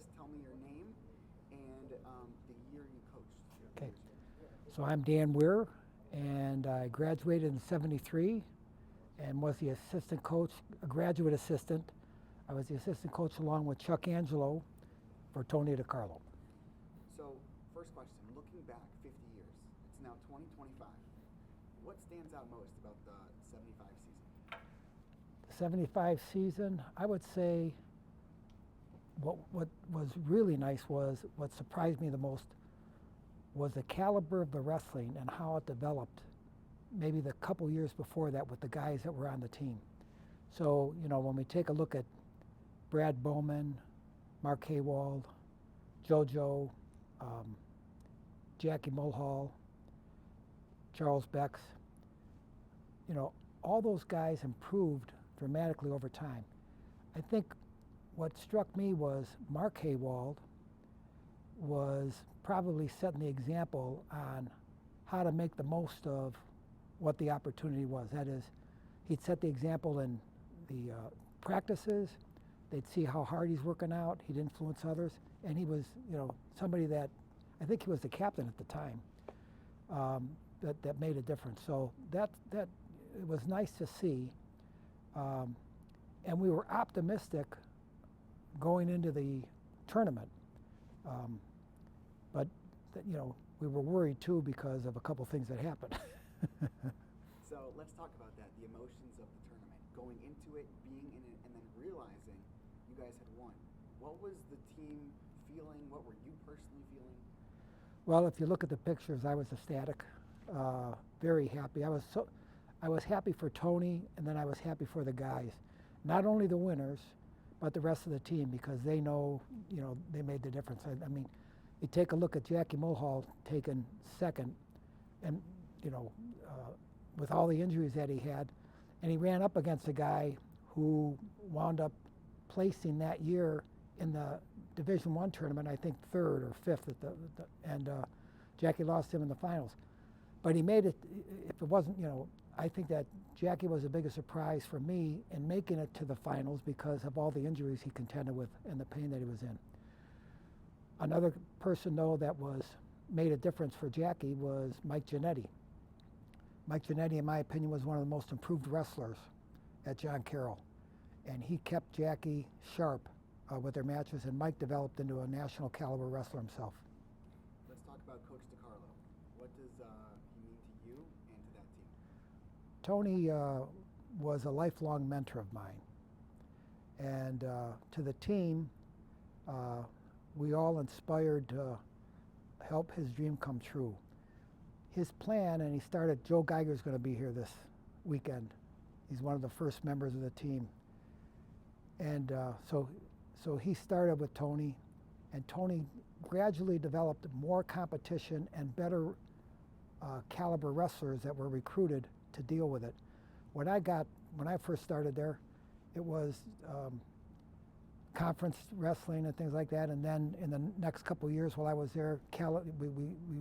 just tell me your name and the year you coached. Okay. So I'm Dan Weir, and I graduated in '73 and was the assistant coach, a graduate assistant. I was the assistant coach along with Chuck Angelo for Tony DiCarlo. So, first question, looking back 50 years, it's now 2025. What stands out most about the 75 season? The '75 season, I would say what was really nice was, what surprised me the most was the caliber of the wrestling and how it developed maybe the couple years before that with the guys that were on the team. So, when we take a look at Brad Bowman, Mark Haywald, JoJo, Jackie Mulhall, Charles Becks, all those guys improved dramatically over time. I think what struck me was Mark Haywald was probably setting the example on how to make the most of what the opportunity was. That is, he'd set the example in the practices. They'd see how hard he's working out. He'd influence others. And he was, somebody that, I think he was the captain at the time, that made a difference. So that it was nice to see. And we were optimistic going into the tournament. But we were worried too because of a couple things that happened. So let's talk about that, the emotions of the tournament, going into it, being in it, and then realizing you guys had won. What was the team feeling? What were you personally feeling? Well, if you look at the pictures, I was ecstatic, very happy. I was happy for Tony, and then I was happy for the guys. Not only the winners, but the rest of the team, because they know, they made the difference. I mean, you take a look at Jackie Mulhall taking second, and, with all the injuries that he had, and he ran up against a guy who wound up placing that year in the Division I tournament, I think third or fifth and Jackie lost him in the finals. But he made it. If it wasn't, I think that Jackie was the biggest surprise for me in making it to the finals because of all the injuries he contended with and the pain that he was in. Another person, though, that made a difference for Jackie was Mike Giannetti. Mike Giannetti, in my opinion, was one of the most improved wrestlers at John Carroll. And he kept Jackie sharp with their matches, and Mike developed into a national caliber wrestler himself. Let's talk about Coach DiCarlo. What does he mean to you and to that team? Tony was a lifelong mentor of mine. And to the team, we all inspired to help his dream come true. His plan, and Joe Geiger's going to be here this weekend. He's one of the first members of the team. And so he started with Tony, and Tony gradually developed more competition and better caliber wrestlers that were recruited to deal with it. When I first started there, it was conference wrestling and things like that, and then in the next couple of years while I was there, we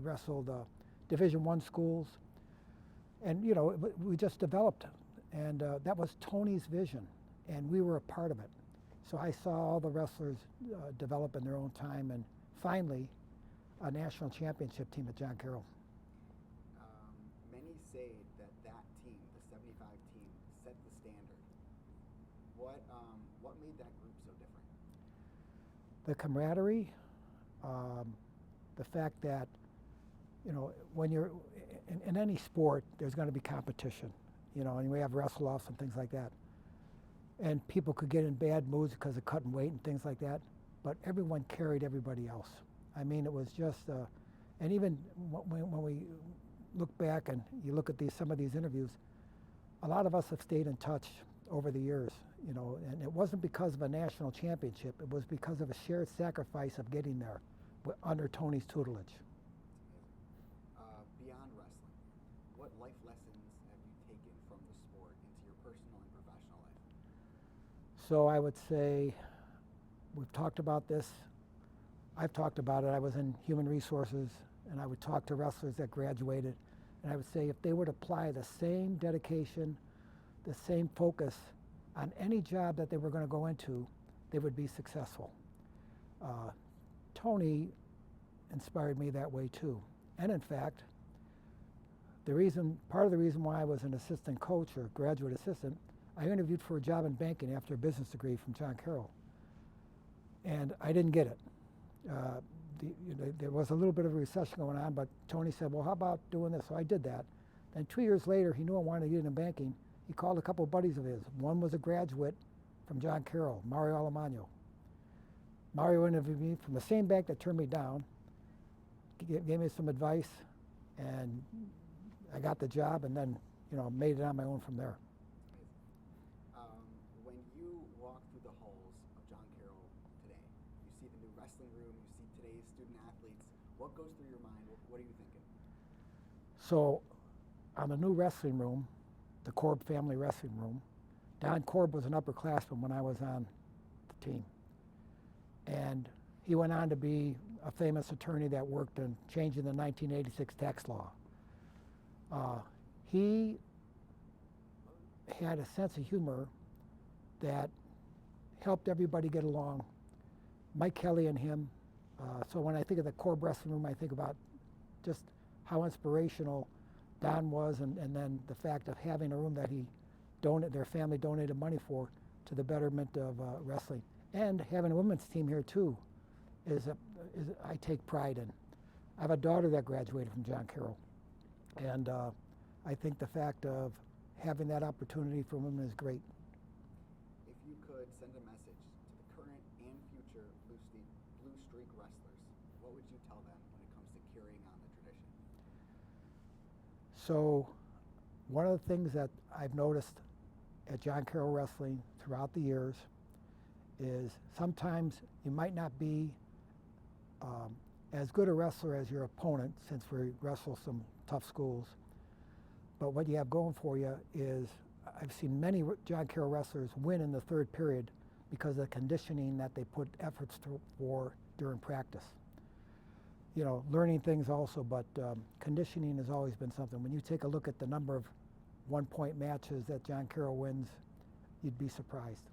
wrestled Division I schools, and we just developed, and that was Tony's vision, and we were a part of it. So I saw all the wrestlers develop in their own time, and finally a national championship team at John Carroll. Many say that team, the 75 team, set the standard. What made that group so different? The camaraderie, the fact that when you're in any sport, there's going to be competition, and we have wrestle-offs and things like that. And people could get in bad moods because of cutting weight and things like that, but everyone carried everybody else. I mean, it was just, and even when we look back and you look at some of these interviews, a lot of us have stayed in touch over the years, and it wasn't because of a national championship, it was because of a shared sacrifice of getting there under Tony's tutelage. Beyond wrestling, what life lessons have you taken from the sport into your personal and professional life? So I would say, we've talked about this, I've talked about it, I was in human resources, and I would talk to wrestlers that graduated, and I would say if they would apply the same dedication, the same focus on any job that they were going to go into, they would be successful. Tony inspired me that way too. And in fact, part of the reason why I was an assistant coach or graduate assistant, I interviewed for a job in banking after a business degree from John Carroll. And I didn't get it. There was a little bit of a recession going on, but Tony said, well, how about doing this? So I did that. Then 2 years later, he knew I wanted to get into banking. He called a couple of buddies of his. One was a graduate from John Carroll, Mario Alemano. Mario interviewed me from the same bank that turned me down, gave me some advice, and I got the job, and then made it on my own from there. When you walk through the halls of John Carroll today, you see the new wrestling room, you see today's student athletes. What goes through your mind? What are you thinking? So, on the new wrestling room, the Korb family wrestling room, Don Korb was an upperclassman when I was on the team. And he went on to be a famous attorney that worked in changing the 1986 tax law. He had a sense of humor that helped everybody get along. Mike Kelly and him. So when I think of the Korb wrestling room, I think about just how inspirational Don was, and then the fact of having a room that their family donated money for to the betterment of wrestling. And having a women's team here too I take pride in. I have a daughter that graduated from John Carroll, and I think the fact of having that opportunity for women is great. If you could send a message to the current and future Blue Streak wrestlers, what would you tell them when it comes to carrying on the tradition? So one of the things that I've noticed at John Carroll Wrestling throughout the years is sometimes you might not be as good a wrestler as your opponent, since we wrestle some tough schools. But what you have going for you is I've seen many John Carroll wrestlers win in the third period because of the conditioning that they put efforts for during practice. Learning things also, but conditioning has always been something. When you take a look at the number of one-point matches that John Carroll wins, you'd be surprised.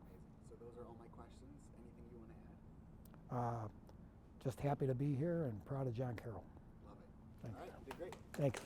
Amazing. So those are all my questions. Anything you want to add? Just happy to be here and proud of John Carroll. Love it. Thanks. All right, you did great. Thanks.